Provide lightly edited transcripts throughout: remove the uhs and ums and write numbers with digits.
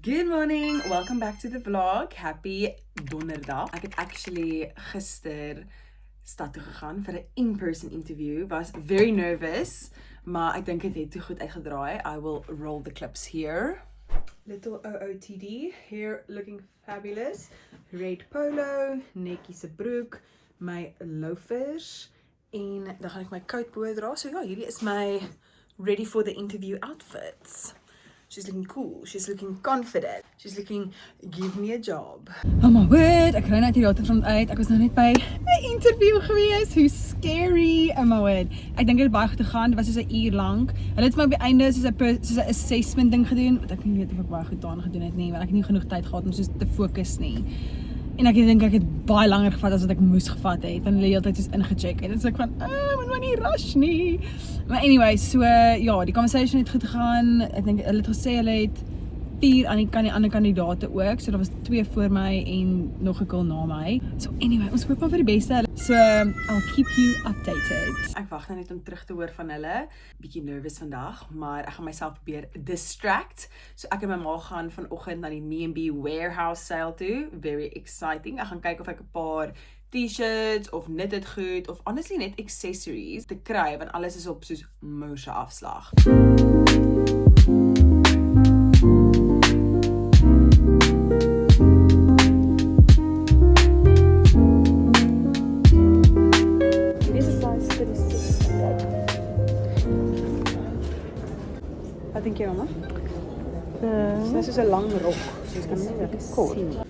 Good morning, welcome back to the vlog. Happy donderdag. Ek het actually gister stad toe gegaan vir 'n in-person interview. Was very nervous, maar ek dink dit het toe goed uitgedraai. I will roll the clips here. Little OOTD, here looking fabulous. Red polo, netjie se broek, my loafers en dan gaan ek my coat bo dra. So ja, hierdie is my ready for the interview outfits. She's looking cool, she's looking confident, she's looking, give me a job. Oh my word, ek ry net hier later uit. Ek was nou net by 'n interview gewees. Hoe scary, oh my word. Ek dink dit het baie goed gegaan, dit was soos 'n uur lank. Hulle het vir my op die einde soos 'n assessment ding gedoen, wat ek nie weet of ek baie goed daaraan gedoen het nie, want ek het nie genoeg tyd gehad om soos te fokus nie. En ek dink ek het baie langer gevat as wat ek moes gevat het, want hulle heeltyd soos ingecheck het. En so ek van, moet maar nie rush nie. Maar anyway, so ja, die conversation het goed gegaan. Ek dink hulle het gesê hulle het 4 aan die ander kandidaate ook. So daar was 2 voor my en nog 'n girl na my. So anyway, ons hoop maar vir die beste. So I'll keep you updated. Ek wag nou net om terug te hoor van hulle. Bietjie nervous vandag, maar ek gaan myself probeer distract. So ek en my ma gaan vanoggend na die Me&B warehouse sale toe. Very exciting. Ek gaan kyk of ek 'n paar t-shirts of knitted goed of honestly net accessories te kry, want alles is op soos moorse afslag. Wat dink jy, mamma? Dit is 'n lang rok, so ek kan nie lekker sien.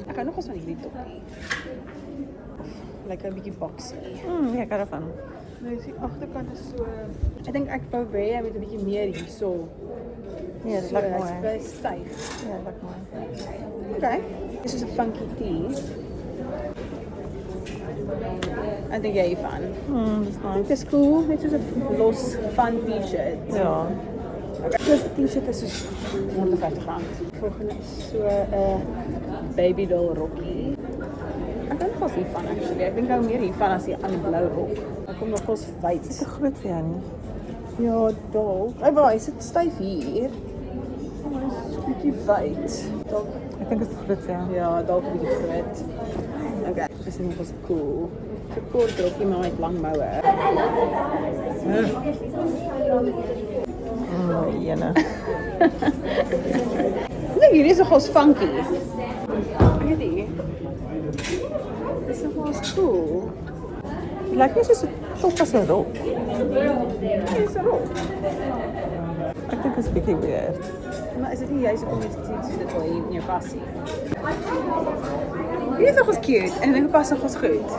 Ek hou nog eens van hierdie toppie. Lekker 'n bietjie boxy. Ja, ek hou daarvan. Nou is die agterkant is so. Ek dink ek wou hê hy moet 'n bietjie meer hierso. Ja, dit lyk mooi. Hy's baie styf. Ja, dit lyk mooi. Okay. Dis is 'n funky tee. Ek dink jy hiervan. Dis nice. Dit is cool. Dit is 'n los fun t-shirt. Ja. Dus die t-shirt is dus R150. Volgende is so 'n baby doll rokkie. Ek dink pas hiervan actually. Ek dink hou meer hiervan as die ander blou rok. Ek kom nog kos wyd. Te groot vir jou nie. Ja, dalk. Hy sit styf hier. Maar dit is 'n bietjie wyd. Dalk. Ek dink dit is te groot vir jou. Ja, dalk 'n bietjie groot. Okay, dis nog pas cool. 'n kort rokkie maar met lang moue. Jene. Kijk, hier is nog eens funky. Kijk die. Dit is nog wel eens cool. Het lijkt niet zo'n top als een rok. Dit is een rok. Ik denk dat het een beetje weird. Maar is het niet juist om iets te zien dit wel in je passie? Dit is nog eens cute. En ik pas nog eens goed.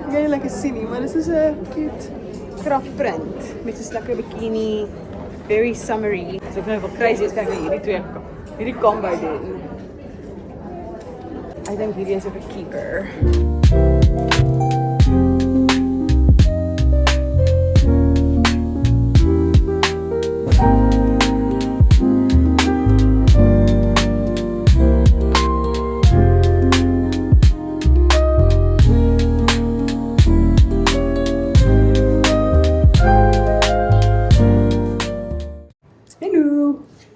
Ik weet niet lekker zien nie, maar dit is een cute kraftprint. Met een lekker bikini. Very summery. So ek nou wel crazy is, kyk net hierdie combo doen. I think hierdie is 'n keeper.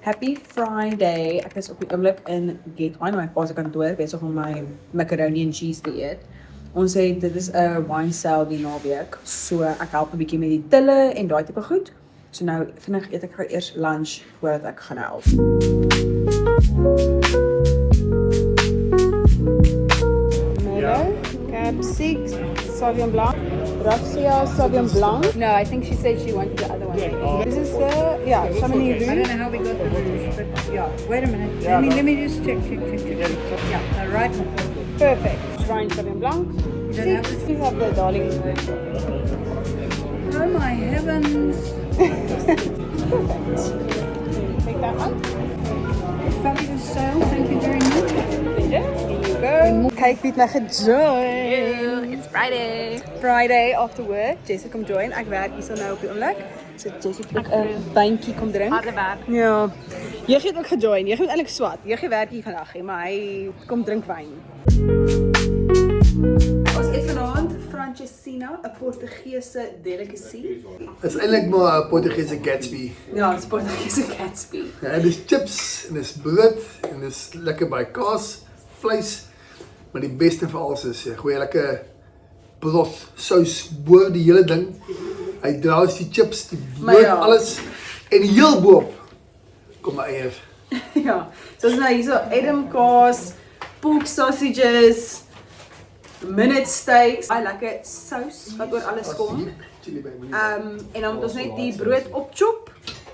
Happy Friday. Ek is op die oomblik in Gate 1 my pa se kantoor besig om my macaroni and cheese te eet. Ons sê dit is 'n wine sale die naweek. So ek help 'n bietjie met die tille en daai tipe goed. So nou vinnig eet ek gou eers lunch voordat ek gaan help. Merlot, Cab 6, Sauvignon Blanc, Roxia, Sauvignon Blanc. No, I think she said she wanted the other one. Yeah. This is the, Chamonix Rouge. I don't know how we got the rouge, but yeah. Wait a minute. Let me just check. Yeah, all right. Perfect. Rhine Sauvignon Blanc. Six. You have the darling. Oh my heavens. Perfect. Take that one. Fabulous sale. Thank you very much. Here you go. Kyk wie het my gejoin. It's Friday. Friday after work. Jessie kom join. Ek werk hier so nou op die oomblik. So Jessie het ook 'n bandjie kom drink. Harde werk. Ja. Jy het ook gejoin. Jy het eintlik swat. Jy werk hier vandag, maar hy kom drink wyn. Ons eet vanaand Francesina Tina? 'n Portugese delicacy? Dit is eintlik maar 'n Portugese Gatsby. Ja, dit is Portugese Gatsby. Ja, en dis chips en dis brood en dis lekker by kaas, vleis. Maar die beste vir alles is, jy gooi lekker broth, sous bo die hele ding. Hy dra die chips, die brood, ja. alles en heel boop kom my eie. Ja, soos nou hierso Edam kaas, pork sausages, minute steaks, baie lekker sous wat oor alles kom. Chili by my. En dan moet ons net die brood opchop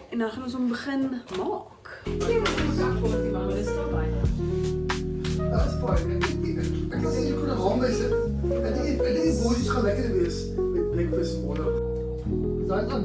en dan gaan ons hom begin maak. Dat is fijn. Ek kan sê jy kan hom by sit. En die bootjies gaan lekker wees met breakfast môre. Daai dan.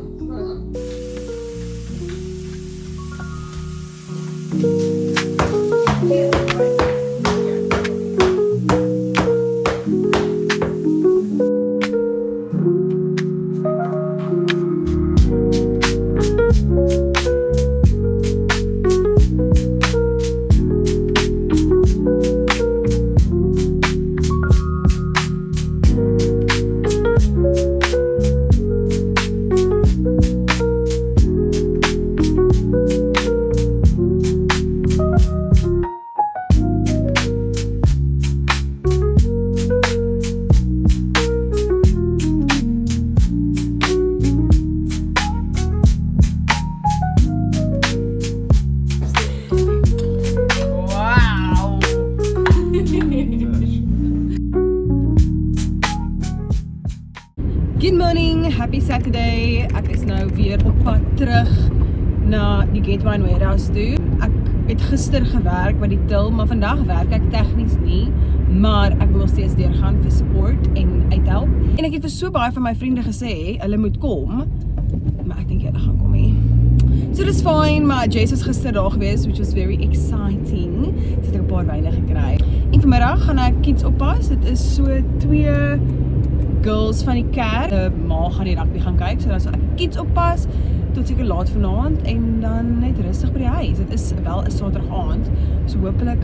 Good morning, happy Saturday. Ek is nou weer op pad terug na die Gateway Warehouse toe. Ek het gister gewerk by die til, maar vandag werk ek tegnies nie, maar ek wil nog steeds deurgaan vir support en uithelp. En ek het vir so baie van my vriende gesê, hulle moet kom, maar ek dink hulle gaan kom nie. So dis fine, maar Jace was gister daar gewees, which was very exciting. So het ek 'n paar wyne gekry. En vanmiddag gaan ek kids oppas. Dit is so 2 girls van die kerk. Ma gaan die rugby gaan kyk, so dan sal ek kids oppas tot seker laat vanaand en dan net rustig by die huis. Dit is wel 'n Saterdag aand, so hopelik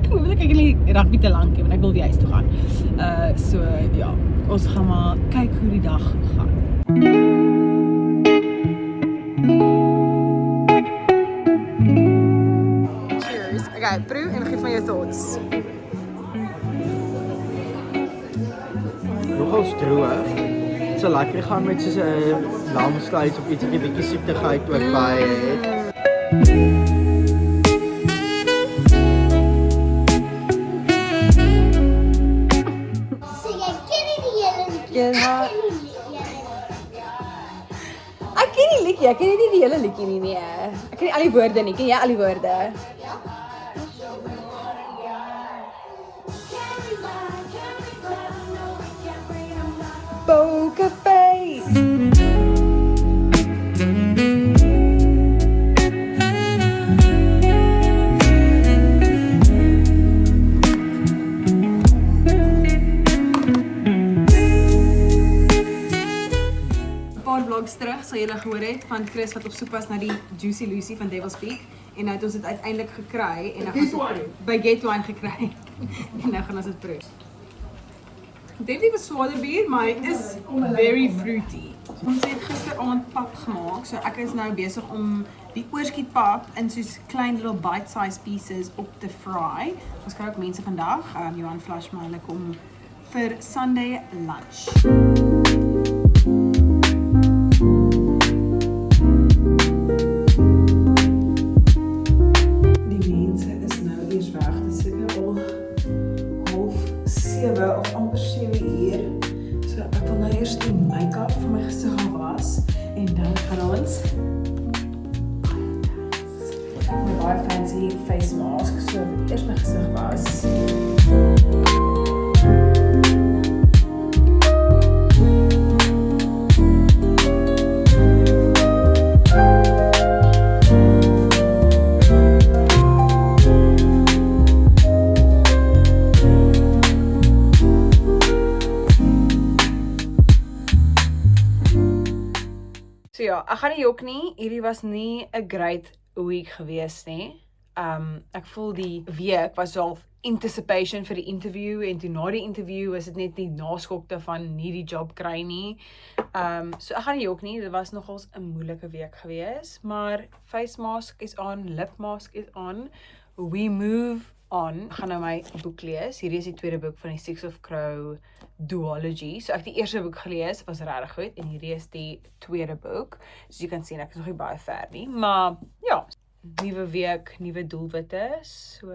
hopelik ek nie rugby te lank hê, want ek wil die huis toe gaan. So ja, ons gaan maar kyk hoe die dag gaan. Cheers. Okay, proe en gee van jou thoughts. Nogal droog. Dit sal lekker gaan met soos 'n lamsvleis of iets wat 'n bietjie soetigheid ook by het. Ek ken die liedjie, ek ken nie die hele liedjie nie nee. Ek ken nie al die woorde nie. Ken jy al die woorde? Poker face. Vlogs terug sal julle gehoor het van Chris wat op soek was na die Juicy Lucy van Devil's Peak en nou het ons dit uiteindelik gekry en nou gaan ons by Gateway gekry en nou gaan ons dit proe. Definitely was swaarder bier, maar hy is very fruity. Ons het gisteraand pap gemaak, so ek is nou besig om die oorskietpap in soos klein little bite-sized pieces op te fry. Ons kry ook mense vandag, Johan Flashman, hulle kom vir Sunday lunch. Of amper 7 uur. So ek wil nou eers die make-up vir my gesig was en dan gaan ons my baie fancy face mask, so eers my gesig was. So ja, ek gaan nie jok nie, hierdie was nie 'n great week gewees nie. Ek voel die week was al anticipation vir die interview en toe na die interview was dit net die naskokte van nie die job kry nie. So ek gaan nie jok nie, dit was nogals 'n moeilike week gewees, maar face mask is aan, lip mask is aan, we move on. Ek gaan nou my boek lees. Hierdie is die tweede boek van die Six of Crow duology. So ek die eerste boek gelees, was regtig goed en hierdie is die tweede boek. So jy kan sien ek is nog nie baie ver nie, maar ja, nuwe week, nuwe doelwitte. So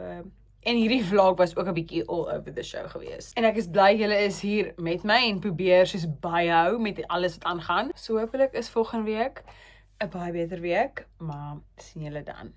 en hierdie vlog was ook 'n bietjie all over the show gewees. En ek is bly julle is hier met my en probeer soos byhou met alles wat aangaan. So hopelik is volgende week 'n baie beter week, maar sien julle dan.